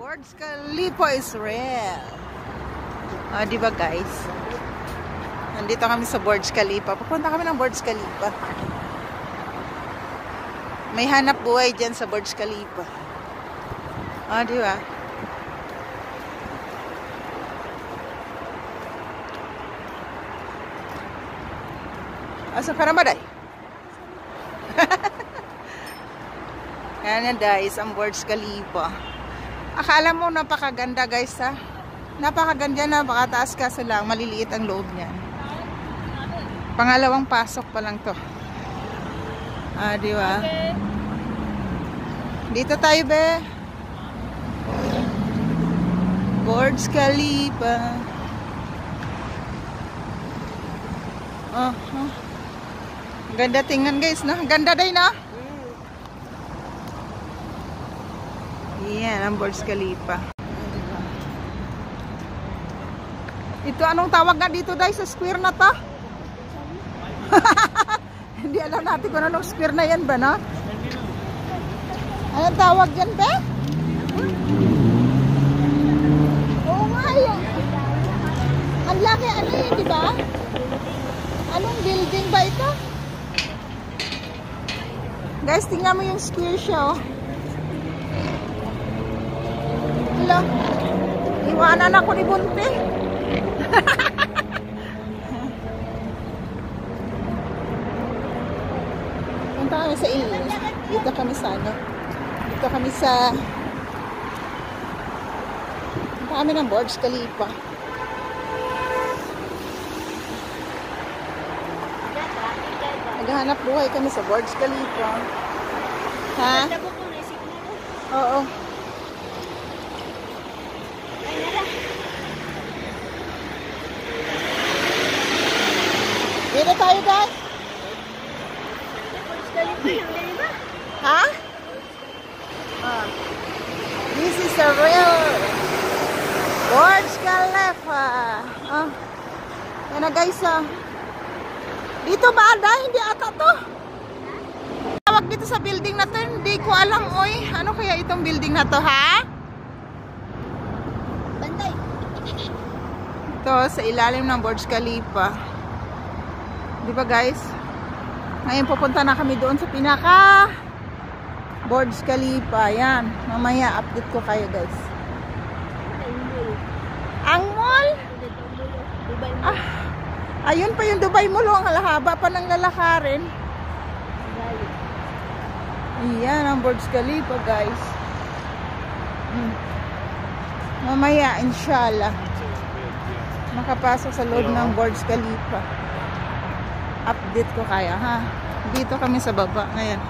Burj Khalifa Israel. Di ba guys? Nandito kami sa Burj Khalifa. Pupunta kami ng Burj Khalifa. May hanap buhay dyan sa Burj Khalifa. Di ba? Asa ka na ba, day? Yan guys, ang Burj Khalifa. Akala mo napakaganda guys ha. Napakaganda, napakataas kaso lang maliliit ang loob niyan. Pangalawang pasok pa lang to. Di ba? Dito tayo be. Burj Khalifa. Ganda tingnan guys, no? Ganda day, no? Yan ang Burj Khalifa. Ito anong tawag nga dito day sa square na to? Hindi alam natin kung anong square na yan ba, no? Anong tawag dyan be? Oo nga yan. Ang laki ano yun, di ba? Anong building ba ito? Guys, tingnan mo yung square siya, oh. Hello. Iwanan ako ni Bunte. Punta kami sa Ilis. Dito kami sa ano. Dito kami sa punta kami ng Burj Khalifa. Naghahanap buhay kami sa Burj Khalifa. Ha? Oo. Dito tayo guys. Ha? This is a real Burj Khalifa. Yan na guys. Dito ba ada? Hindi ata to. Tawag dito sa building na to. Hindi ko alam oy. Ano kaya itong building na to ha? Bantay. Ito sa ilalim ng Burj Khalifa. Di ba guys? Ngayon pupunta na kami doon sa pinaka Burj Khalifa. Yan. Mamaya update ko kayo guys. Ang mall? Ayun pa yung Dubai Mall. Ang haba pa ng lalakarin. Yan ang Burj Khalifa guys. Mamaya inshallah makapasok sa loob ng Burj Khalifa. Update ko kaya ha. Dito kami sa baba ngayon.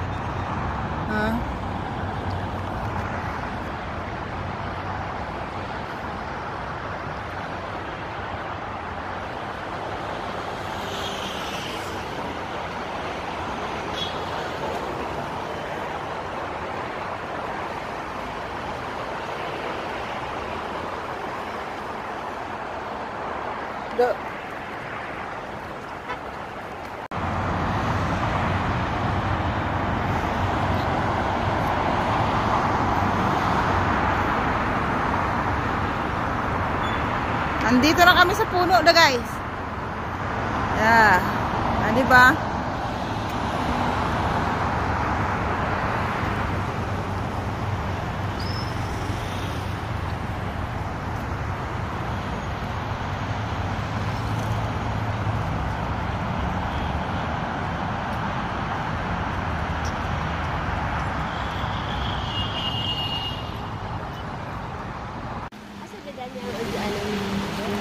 Andito na kami sa puno na guys. Yeah. Di ba?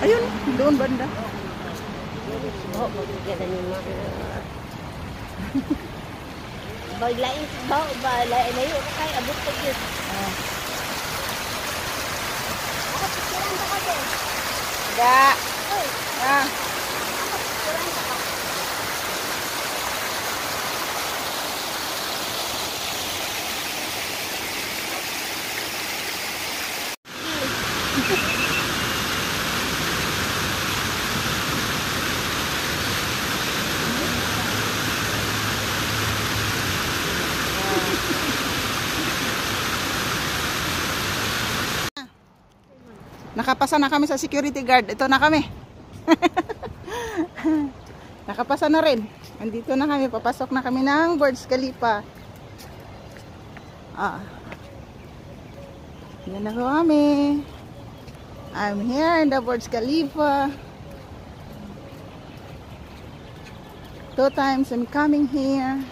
Ayun, doon banda. Oh, magiging yung mga baglain, layo ka kay abot ko yun. Ako picturean ka kasi. Da. Oy. Ako picturean ka. Nakapasa na kami sa security guard. Ito na kami. Nakapasa na rin. Andito na kami. Papasok na kami ng Burj Khalifa. Yan na kami. I'm here in the Burj Khalifa. 2 times I'm coming here.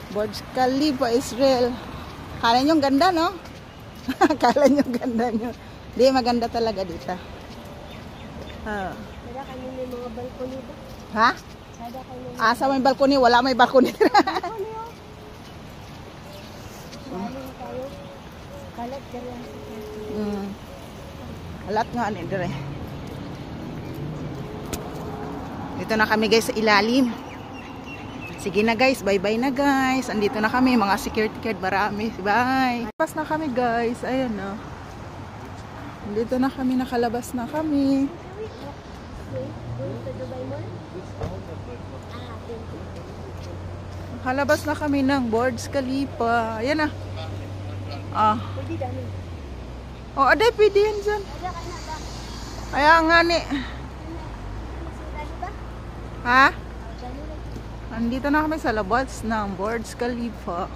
Burj Khalifa, Israel. Kala nyo ganda, no? Kala nyo ganda nyo. Di, maganda talaga dito. Sada kayo may mga balkoni ba? Ha? Sada kayo may Asa may balkoni? Wala may balkoni. balkoni oh. Saling tayo. Kalat dyan. Alat nga ni dire. Dito na kami guys sa ilalim. Sige na guys, bye-bye na guys. Andito na kami, mga security guard marami. Bye. Pas na kami guys, ayan na. Andito na kami, nakalabas na kami. Nakalabas na kami ng Burj Khalifa. Ayan na. Oh, aday, pwede yan dyan. Kaya nga ni. Ha? Andito na kami sa labas ng Burj Khalifa.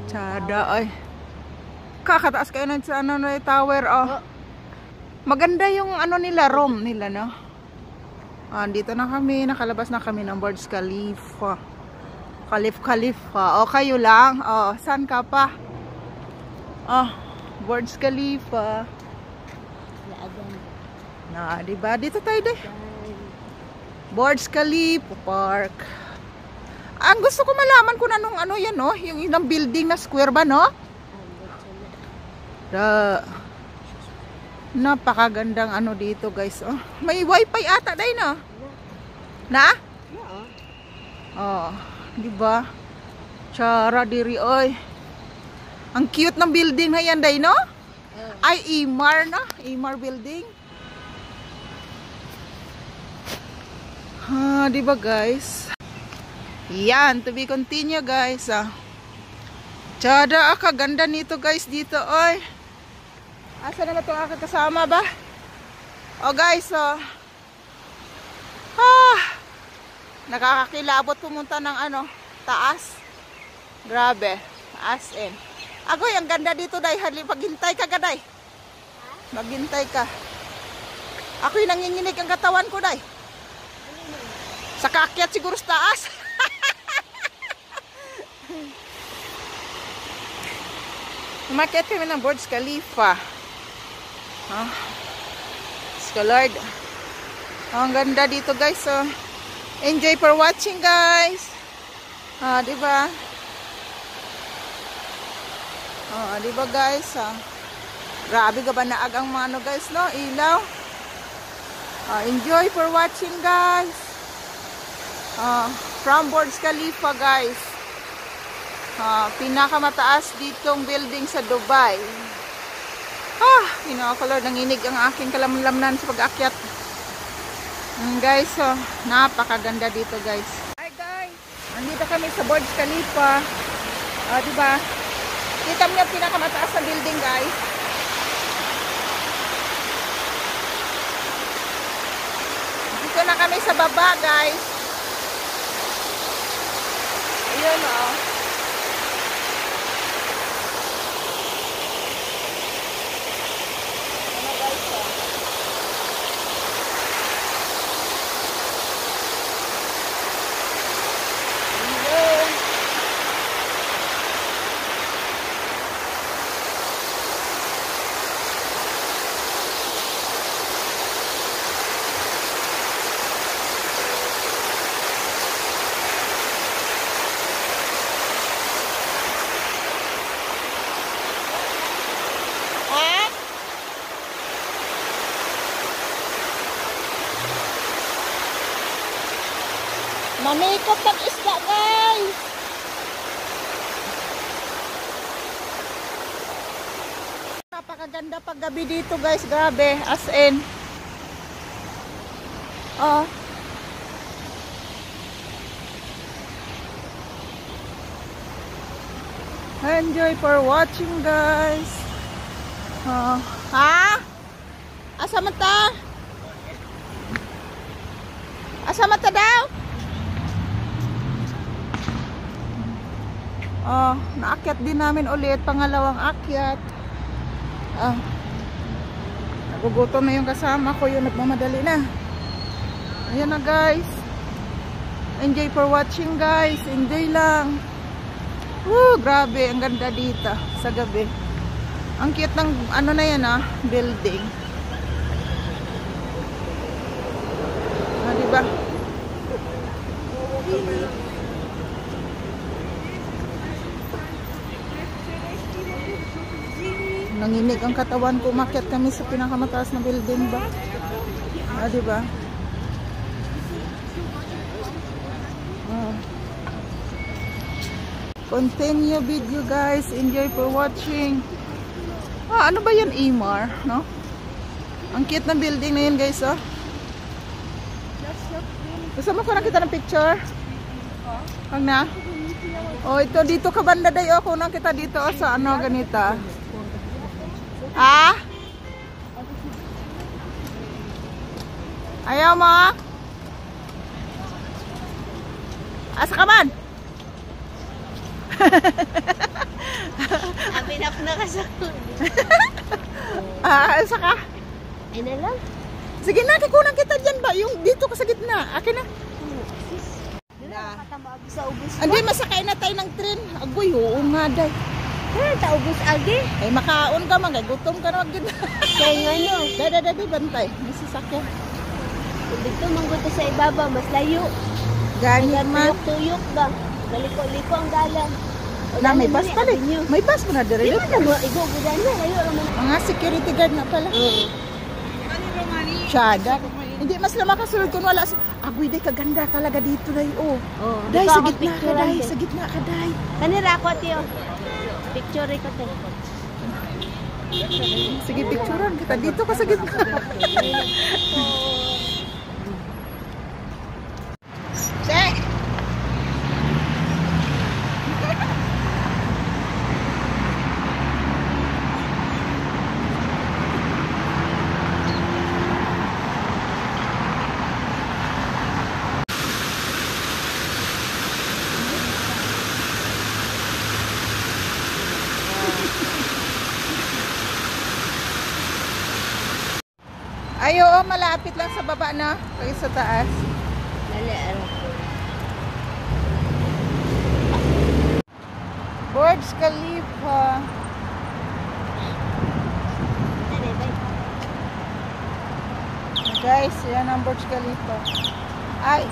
Tsada ay. Kakataas kayo na sa ano na tower. Maganda yung ano nila, room nila, no? Andito na kami, nakalabas na kami ng Burj Khalifa. Khalifa. O, kayo lang. Saan ka pa? Burj Khalifa. Diba? Dito tayo de. Burj Khalifa Park. Ang gusto ko malaman kung anong ano yan, no? Yung ilang building na square ba, no? Napakagandang ano dito, guys. May wifi ata day, no? Na? Diba? Tsara diri, oy. Ang cute ng building na yan, day, no? Ay, Emaar, no? Emaar building. Diba, guys? Yan, to be continue, guys. Tsada, kaganda nito, guys, dito, oy. Asa na itong aking kasama ba? Guys, nakakakilabot pumunta ng ano, taas. Grabe, as in. Agoy, ang ganda dito, day. Maghintay ka, gaday. Maghintay ka. Ako'y nanginginig ang katawan ko, day. Sa kaakyat siguro sa taas. Umakyat kami ng Burj Khalifa. Lord. Ang ganda dito, guys. Enjoy for watching, guys. Diba? Diba, guys? Grabe ka ba naag ang mga ano, guys, no? Ilaw. Enjoy for watching, guys. From Burj Khalifa, guys. Pinakamataas ditong building sa Dubai. Pinakalord, nanginig ang aking kalamlamnan sa pag-akyat. Guys, napakaganda dito, guys. Hi, guys. Andito kami sa Burj Khalifa. Diba? Kita mo yung pinakamataas na building, guys. Dito na kami sa baba, guys. Ayun, Manikot ang isda, guys. Napakaganda pag gabi dito, guys. Grabe, as in. Ay, Enjoy for watching, guys. Ha? Asa mata? Asa mata daw? Naakyat din namin ulit. Pangalawang akyat. Nagugutom na yung kasama ko. Yung nagmamadali na. Ayan na, guys. Enjoy for watching, guys. Enjoy lang. Woo, grabe. Ang ganda dito sa gabi. Ang cute ng ano na yan, building. Diba? Nanginig ang katawan ko. Umakyat kami sa pinakamataas na building ba? Diba? Continue video, guys. Enjoy for watching. Ano ba yan? Imar, no? Ang cute na building na yun, guys, Gusto mo ko nakita ng picture? Huwag na? Ito, dito ka banda day. Ako nakita dito sa ano, ganita. Ayaw mo? Asa ka man? Aminap na ka sa Asa ka? Ay na lang. Sige na, kikunan kita dyan ba? Yung dito ka sa gitna. Akin na. Sa ubus Hindi, masakay na tayo ng train. Agoy, oo nga day. Taubos agi. Ay, makaon ka man. Gutom ka na mag-gitna. Kaya nga no. Dada, bantay. May sasakyan. Dito mangguto sa ibaba, mas layo. Ganit man. Tuyok ba? Galiko-liko ang dalan. May bus pala. May bus mo na dire. Di ba na mo? Igugudan na. Layo naman. Mga security guard na pala. Syada. Hindi mas lama kasulod kung wala. Agoy, day, kaganda talaga dito, day. Day, sa gitna ka, day. Sa gitna ka, day. Kanira ako, tiyo. Picture ko, tiyo. Sige, picturean kita. Dito ka sa gitna. Check! Ay, oo, malapit lang sa baba na. Kaya sa taas. Burj Khalifa. Guys, yan ang Burj Khalifa. Ay!